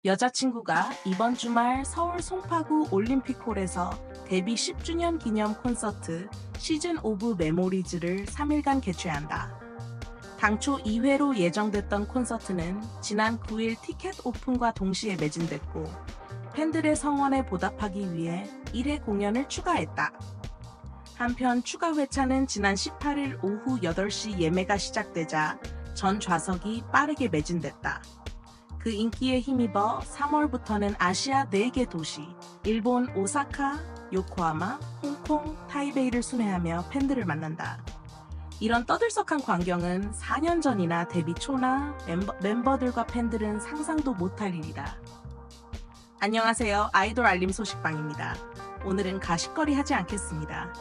여자친구가 이번 주말 서울 송파구 올림픽홀에서 데뷔 10주년 기념 콘서트 시즌 오브 메모리즈를 3일간 개최한다. 당초 2회로 예정됐던 콘서트는 지난 9일 티켓 오픈과 동시에 매진됐고 팬들의 성원에 보답하기 위해 1회 공연을 추가했다. 한편 추가 회차는 지난 18일 오후 8시 예매가 시작되자 전 좌석이 빠르게 매진됐다. 그 인기에 힘입어 3월부터는 아시아 4개 도시, 일본 오사카, 요코하마, 홍콩, 타이베이를 순회하며 팬들을 만난다. 이런 떠들썩한 광경은 4년 전이나 데뷔 초나 멤버들과 팬들은 상상도 못할 일이다. 안녕하세요. 아이돌 알림 소식방입니다. 오늘은 가십거리 하지 않겠습니다.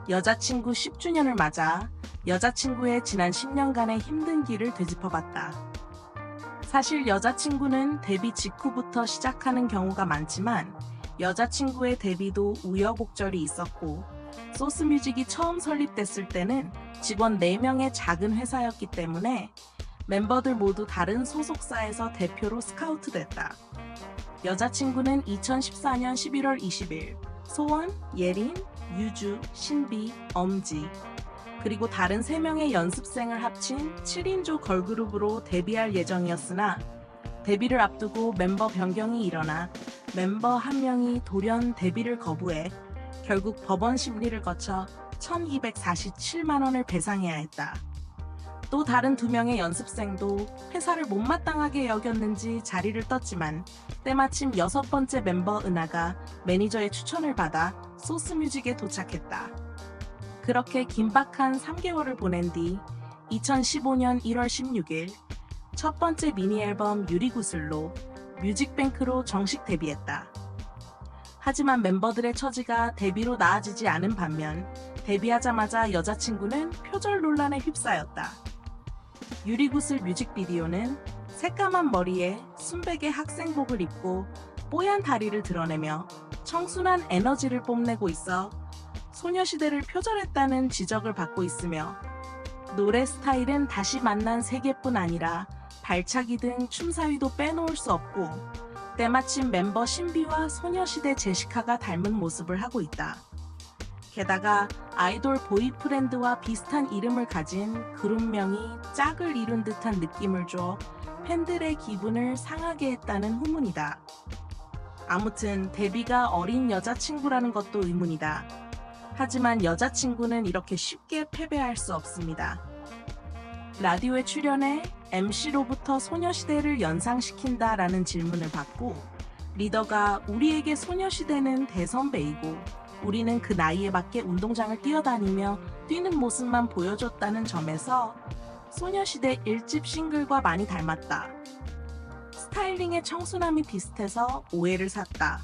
여자친구 10주년을 맞아 여자친구의 지난 10년간의 힘든 길을 되짚어봤다. 사실 여자친구는 데뷔 직후부터 시작하는 경우가 많지만 여자친구의 데뷔도 우여곡절이 있었고 소스뮤직이 처음 설립됐을 때는 직원 4명의 작은 회사였기 때문에 멤버들 모두 다른 소속사에서 대표로 스카우트됐다. 여자친구는 2014년 11월 20일 소원, 예린, 유주, 신비, 엄지 그리고 다른 3명의 연습생을 합친 7인조 걸그룹으로 데뷔할 예정이었으나 데뷔를 앞두고 멤버 변경이 일어나 멤버 한 명이 돌연 데뷔를 거부해 결국 법원 심리를 거쳐 1,247만 원을 배상해야 했다. 또 다른 2명의 연습생도 회사를 못마땅하게 여겼는지 자리를 떴지만 때마침 6번째 멤버 은하가 매니저의 추천을 받아 소스뮤직에 도착했다. 그렇게 긴박한 3개월을 보낸 뒤 2015년 1월 16일 첫 번째 미니 앨범 유리구슬로 뮤직뱅크로 정식 데뷔했다. 하지만 멤버들의 처지가 데뷔로 나아지지 않은 반면 데뷔하자마자 여자친구는 표절 논란에 휩싸였다. 유리구슬 뮤직비디오는 새까만 머리에 순백의 학생복을 입고 뽀얀 다리를 드러내며 청순한 에너지를 뽐내고 있어 소녀시대를 표절했다는 지적을 받고 있으며 노래 스타일은 다시 만난 세계뿐 아니라 발차기 등 춤사위도 빼놓을 수 없고 때마침 멤버 신비와 소녀시대 제시카가 닮은 모습을 하고 있다. 게다가 아이돌 보이프렌드와 비슷한 이름을 가진 그룹명이 짝을 이룬 듯한 느낌을 줘 팬들의 기분을 상하게 했다는 후문이다. 아무튼 데뷔가 어린 여자친구라는 것도 의문이다. 하지만 여자친구는 이렇게 쉽게 패배할 수 없습니다. 라디오에 출연해 MC로부터 소녀시대를 연상시킨다라는 질문을 받고 리더가 우리에게 소녀시대는 대선배이고 우리는 그 나이에 맞게 운동장을 뛰어다니며 뛰는 모습만 보여줬다는 점에서 소녀시대 1집 싱글과 많이 닮았다. 스타일링의 청순함이 비슷해서 오해를 샀다.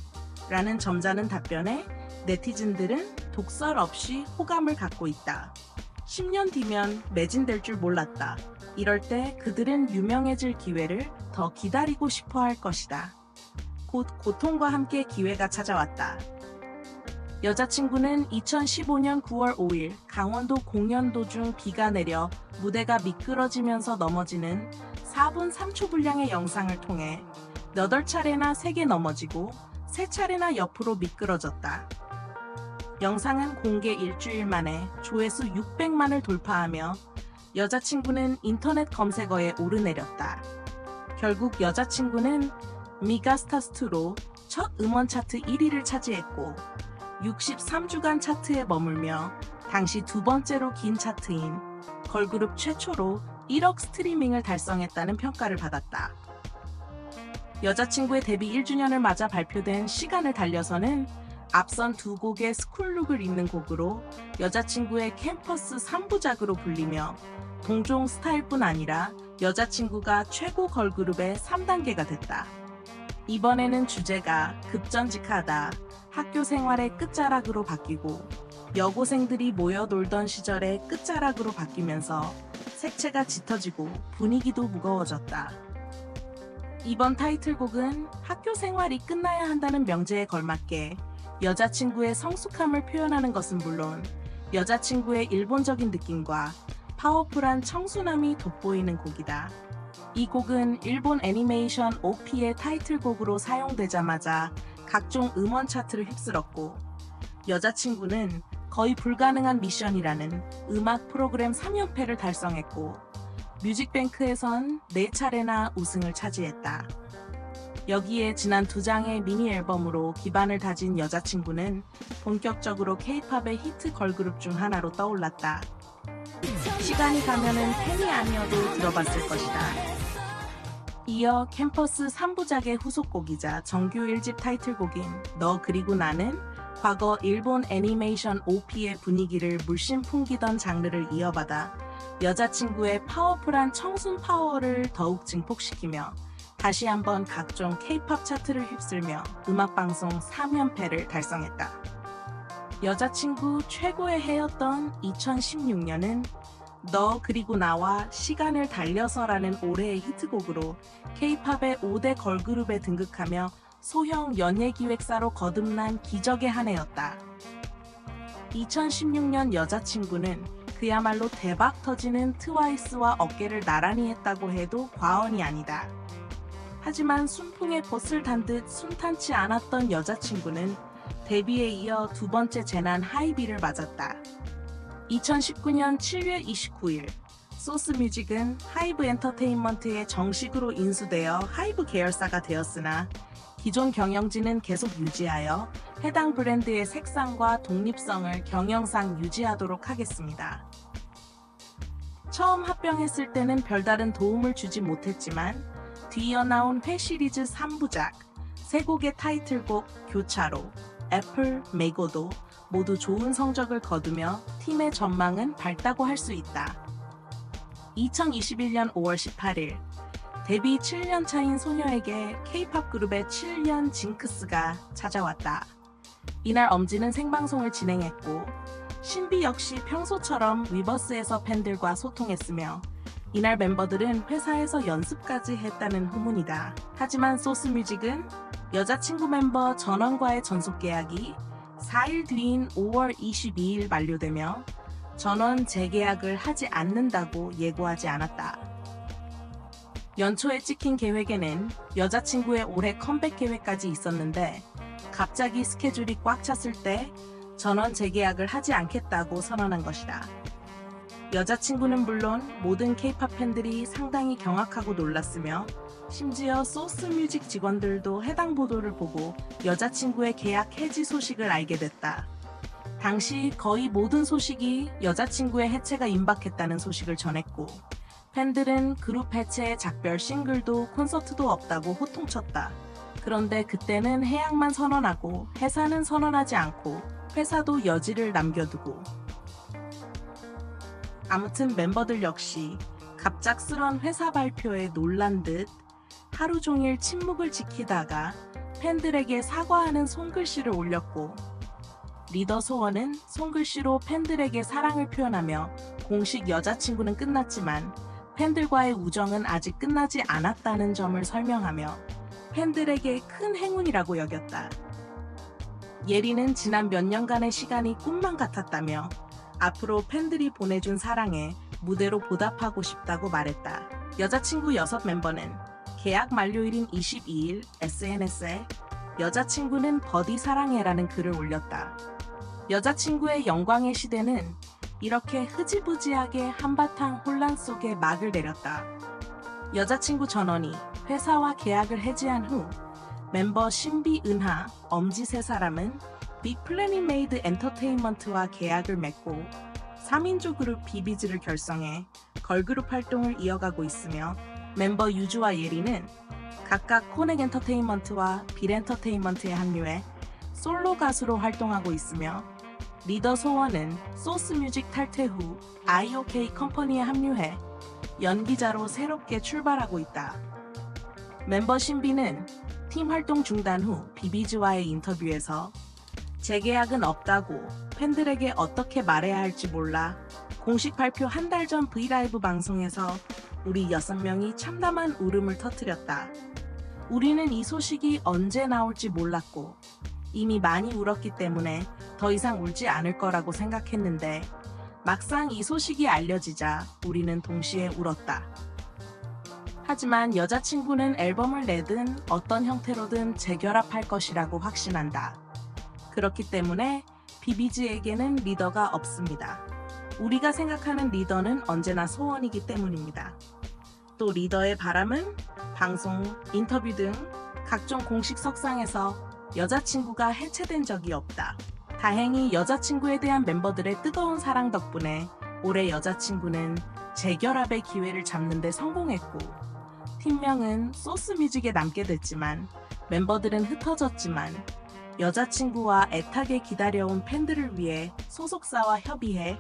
라는 점잖은 답변에 네티즌들은 독설 없이 호감을 갖고 있다. 10년 뒤면 매진될 줄 몰랐다. 이럴 때 그들은 유명해질 기회를 더 기다리고 싶어 할 것이다. 곧 고통과 함께 기회가 찾아왔다. 여자친구는 2015년 9월 5일 강원도 공연 도중 비가 내려 무대가 미끄러지면서 넘어지는 4분 3초 분량의 영상을 통해 8차례나 세게 넘어지고 3차례나 옆으로 미끄러졌다. 영상은 공개 일주일 만에 조회수 600만을 돌파하며 여자친구는 인터넷 검색어에 오르내렸다. 결국 여자친구는 미가스타스2로 첫 음원 차트 1위를 차지했고 63주간 차트에 머물며 당시 2번째로 긴 차트인 걸그룹 최초로 1억 스트리밍을 달성했다는 평가를 받았다. 여자친구의 데뷔 1주년을 맞아 발표된 시간을 달려서는 앞선 2곡의 스쿨룩을 입는 곡으로 여자친구의 캠퍼스 3부작으로 불리며 동종 스타일뿐 아니라 여자친구가 최고 걸그룹의 3단계가 됐다. 이번에는 주제가 급전직하다, 학교 생활의 끝자락으로 바뀌고 여고생들이 모여 놀던 시절의 끝자락으로 바뀌면서 색채가 짙어지고 분위기도 무거워졌다. 이번 타이틀곡은 학교 생활이 끝나야 한다는 명제에 걸맞게 여자친구의 성숙함을 표현하는 것은 물론 여자친구의 일본적인 느낌과 파워풀한 청순함이 돋보이는 곡이다. 이 곡은 일본 애니메이션 OP의 타이틀곡으로 사용되자마자 각종 음원 차트를 휩쓸었고, 여자친구는 거의 불가능한 미션이라는 음악 프로그램 3연패를 달성했고, 뮤직뱅크에선 4차례나 우승을 차지했다. 여기에 지난 2장의 미니 앨범으로 기반을 다진 여자친구는 본격적으로 K-팝의 히트 걸그룹 중 하나로 떠올랐다. 시간이 가면은 팬이 아니어도 들어봤을 것이다. 이어 캠퍼스 3부작의 후속곡이자 정규 1집 타이틀곡인 너 그리고 나는 과거 일본 애니메이션 OP의 분위기를 물씬 풍기던 장르를 이어받아 여자친구의 파워풀한 청순 파워를 더욱 증폭시키며 다시 한번 각종 K-팝 차트를 휩쓸며 음악방송 3연패를 달성했다. 여자친구 최고의 해였던 2016년은 너 그리고 나와 시간을 달려서라는 올해의 히트곡으로 K-팝의 5대 걸그룹에 등극하며 소형 연예기획사로 거듭난 기적의 한 해였다. 2016년 여자친구는 그야말로 대박 터지는 트와이스와 어깨를 나란히 했다고 해도 과언이 아니다. 하지만 순풍에 벗을 단 듯 순탄치 않았던 여자친구는 데뷔에 이어 두 번째 재난 하이비를 맞았다. 2019년 7월 29일 소스뮤직은 하이브 엔터테인먼트에 정식으로 인수되어 하이브 계열사가 되었으나 기존 경영진은 계속 유지하여 해당 브랜드의 색상과 독립성을 경영상 유지하도록 하겠습니다. 처음 합병했을 때는 별다른 도움을 주지 못했지만 뒤이어 나온 회 시리즈 3부작, 3곡의 타이틀곡 교차로, 애플, 메고도 모두 좋은 성적을 거두며 팀의 전망은 밝다고 할 수 있다. 2021년 5월 18일 데뷔 7년 차인 소녀에게 K-팝 그룹의 7년 징크스가 찾아왔다. 이날 엄지는 생방송을 진행했고 신비 역시 평소처럼 위버스에서 팬들과 소통했으며 이날 멤버들은 회사에서 연습까지 했다는 후문이다. 하지만 소스뮤직은 여자친구 멤버 전원과의 전속 계약이 4일 뒤인 5월 22일 만료되며 전원 재계약을 하지 않는다고 예고하지 않았다. 연초에 찍힌 계획에는 여자친구의 올해 컴백 계획까지 있었는데 갑자기 스케줄이 꽉 찼을 때 전원 재계약을 하지 않겠다고 선언한 것이다. 여자친구는 물론 모든 K-팝 팬들이 상당히 경악하고 놀랐으며 심지어 소스뮤직 직원들도 해당 보도를 보고 여자친구의 계약 해지 소식을 알게 됐다. 당시 거의 모든 소식이 여자친구의 해체가 임박했다는 소식을 전했고 팬들은 그룹 해체의 작별 싱글도 콘서트도 없다고 호통쳤다. 그런데 그때는 해약만 선언하고 해산은 선언하지 않고 회사도 여지를 남겨두고 아무튼 멤버들 역시 갑작스런 회사 발표에 놀란 듯 하루 종일 침묵을 지키다가 팬들에게 사과하는 손글씨를 올렸고 리더 소원은 손글씨로 팬들에게 사랑을 표현하며 공식 여자친구는 끝났지만 팬들과의 우정은 아직 끝나지 않았다는 점을 설명하며 팬들에게 큰 행운이라고 여겼다. 예리는 지난 몇 년간의 시간이 꿈만 같았다며 앞으로 팬들이 보내준 사랑에 무대로 보답하고 싶다고 말했다. 여자친구 6멤버는 계약 만료일인 22일 SNS에 여자친구는 버디 사랑해라는 글을 올렸다. 여자친구의 영광의 시대는 이렇게 흐지부지하게 한바탕 혼란 속에 막을 내렸다. 여자친구 전원이 회사와 계약을 해지한 후 멤버 신비, 은하, 엄지 세 사람은 빅플래닛메이드 엔터테인먼트와 계약을 맺고 3인조 그룹 비비즈를 결성해 걸그룹 활동을 이어가고 있으며 멤버 유주와 예리는 각각 코넥 엔터테인먼트와 빌 엔터테인먼트에 합류해 솔로 가수로 활동하고 있으며 리더 소원은 소스뮤직 탈퇴 후 IOK 컴퍼니에 합류해 연기자로 새롭게 출발하고 있다. 멤버 신비는 팀 활동 중단 후 비비즈와의 인터뷰에서 재계약은 없다고 팬들에게 어떻게 말해야 할지 몰라 공식 발표 한 달 전 브이라이브 방송에서 우리 6명이 참담한 울음을 터뜨렸다. 우리는 이 소식이 언제 나올지 몰랐고 이미 많이 울었기 때문에 더 이상 울지 않을 거라고 생각했는데 막상 이 소식이 알려지자 우리는 동시에 울었다. 하지만 여자친구는 앨범을 내든 어떤 형태로든 재결합할 것이라고 확신한다. 그렇기 때문에 비비지에게는 리더가 없습니다. 우리가 생각하는 리더는 언제나 소원이기 때문입니다. 또 리더의 바람은 방송, 인터뷰 등 각종 공식 석상에서 여자친구가 해체된 적이 없다. 다행히 여자친구에 대한 멤버들의 뜨거운 사랑 덕분에 올해 여자친구는 재결합의 기회를 잡는 데 성공했고, 팀명은 소스뮤직에 남게 됐지만 멤버들은 흩어졌지만 여자친구와 애타게 기다려온 팬들을 위해 소속사와 협의해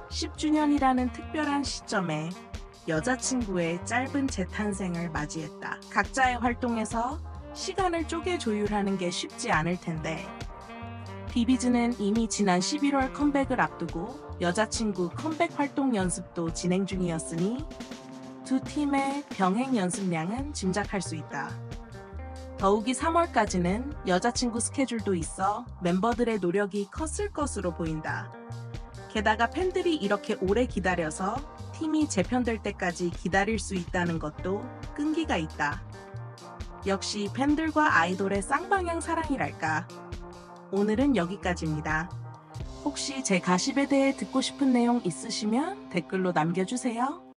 10주년이라는 특별한 시점에 여자친구의 짧은 재탄생을 맞이했다. 각자의 활동에서 시간을 쪼개 조율하는 게 쉽지 않을 텐데, 비비즈는 이미 지난 11월 컴백을 앞두고 여자친구 컴백 활동 연습도 진행 중이었으니 두 팀의 병행 연습량은 짐작할 수 있다. 더욱이 3월까지는 여자친구 스케줄도 있어 멤버들의 노력이 컸을 것으로 보인다. 게다가 팬들이 이렇게 오래 기다려서 팀이 재편될 때까지 기다릴 수 있다는 것도 끈기가 있다. 역시 팬들과 아이돌의 쌍방향 사랑이랄까. 오늘은 여기까지입니다. 혹시 제 가십에 대해 듣고 싶은 내용 있으시면 댓글로 남겨주세요.